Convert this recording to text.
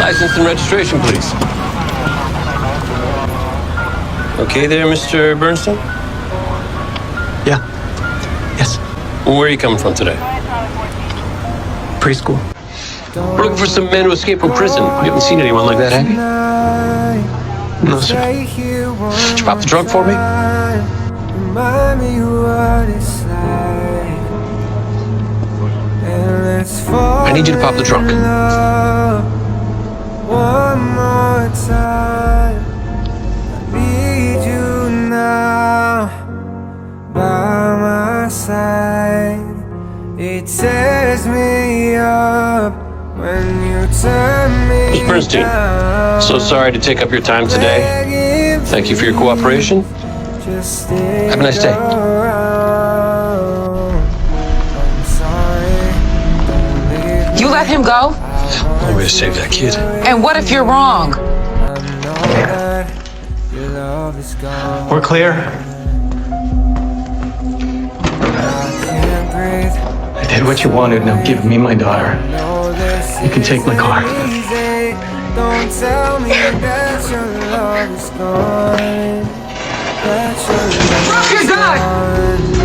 License and registration, please. Okay there, Mr. Bernstein? Yeah. Yes. Where are you coming from today? Preschool. We're looking for some men who escaped from prison. You haven't seen anyone like that, have you? No, sir. Did you pop the trunk for me? I need you to pop the trunk. One more time, I need you now by my side. It tears me up when you turn me Mr. Bernstein, down. so sorry to take up your time today. Thank you for your cooperation. Have a nice day. You let him go? Only way to save that kid. And what if you're wrong? We're clear. I did what you wanted. Now give me my daughter. You can take my car. Don't tell me that your love is gone. That your love is Drop your gun! gone.